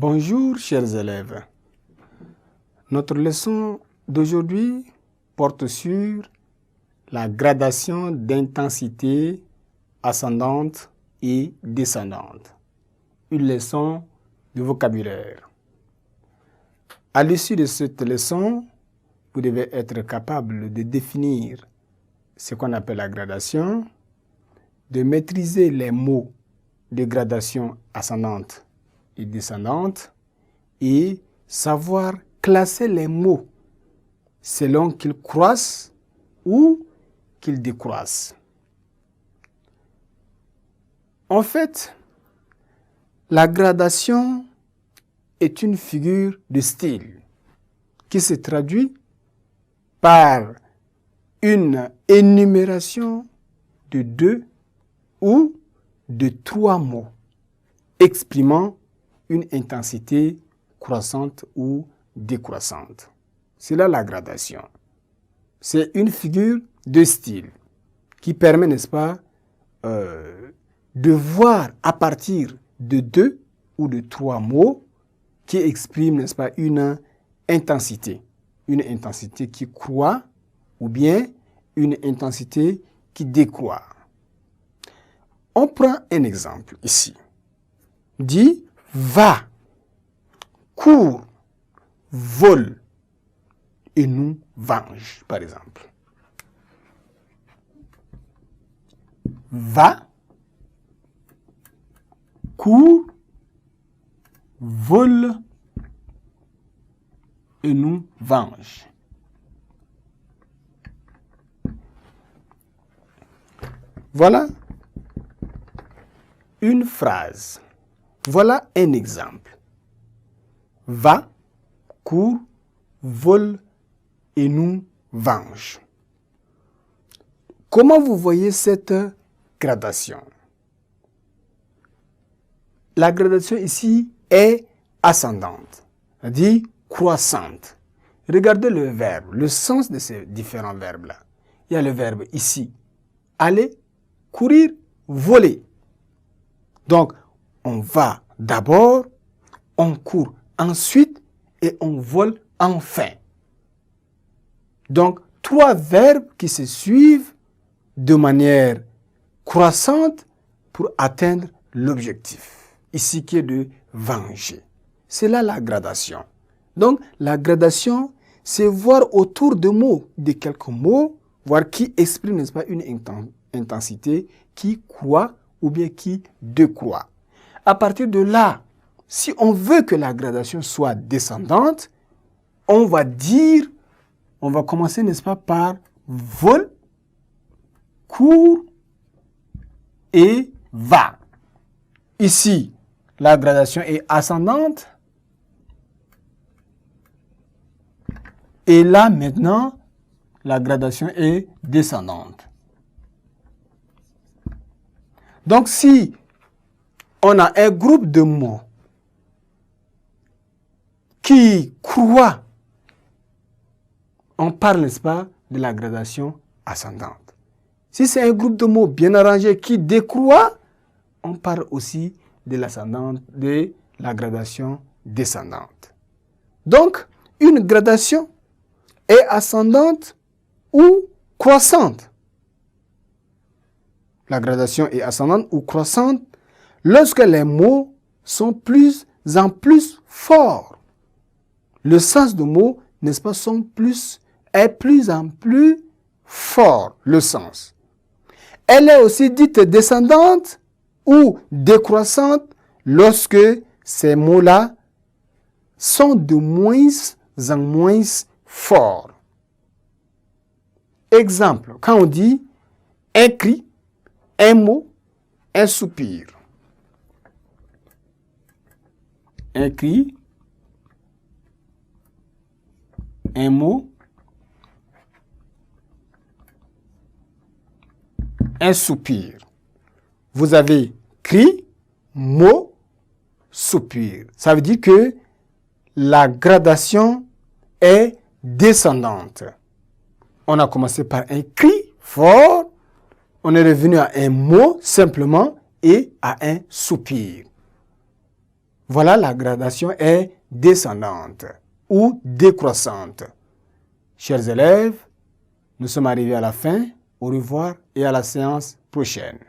Bonjour chers élèves. Notre leçon d'aujourd'hui porte sur la gradation d'intensité ascendante et descendante. Une leçon de vocabulaire. À l'issue de cette leçon, vous devez être capable de définir ce qu'on appelle la gradation, de maîtriser les mots de gradation ascendante et descendante et savoir classer les mots selon qu'ils croissent ou qu'ils décroissent. En fait, la gradation est une figure de style qui se traduit par une énumération de 2 ou de 3 mots exprimant une intensité croissante ou décroissante. C'est là la gradation. C'est une figure de style qui permet, n'est-ce pas, de voir à partir de 2 ou de 3 mots qui expriment, n'est-ce pas, une intensité qui croît ou bien une intensité qui décroît. On prend un exemple ici. Dit va, court, vole et nous venge, par exemple. Va, court, vole et nous venge. Voilà une phrase. Voilà un exemple. Va, court, vole et nous venge. Comment vous voyez cette gradation? La gradation ici est ascendante, c'est-à-dire croissante. Regardez le verbe, le sens de ces différents verbes-là. Il y a le verbe ici, aller, courir, voler. Donc, on va d'abord, on court ensuite et on vole enfin. Donc, 3 verbes qui se suivent de manière croissante pour atteindre l'objectif. Ici qui est de venger. C'est là la gradation. Donc, la gradation, c'est voir autour de mots, de quelques mots, voir qui exprime, n'est-ce pas, une intensité qui croît ou bien qui décroît. À partir de là, si on veut que la gradation soit descendante, on va commencer, n'est-ce pas, par vole, court et va. Ici, la gradation est ascendante. Et là, maintenant, la gradation est descendante. Donc, si on a un groupe de mots qui croient, on parle, n'est-ce pas, de la gradation ascendante. Si c'est un groupe de mots bien arrangé qui décroît, on parle aussi de la gradation descendante. Donc, une gradation est ascendante ou croissante. La gradation est ascendante ou croissante lorsque les mots sont plus en plus forts. Le sens du mot, n'est-ce pas, est plus en plus fort, le sens. Elle est aussi dite descendante ou décroissante lorsque ces mots-là sont de moins en moins forts. Exemple, quand on dit un cri, un mot, un soupir. Un cri, un mot, un soupir. Vous avez cri, mot, soupir. Ça veut dire que la gradation est descendante. On a commencé par un cri fort, on est revenu à un mot simplement et à un soupir. Voilà, la gradation est descendante ou décroissante. Chers élèves, nous sommes arrivés à la fin. Au revoir et à la séance prochaine.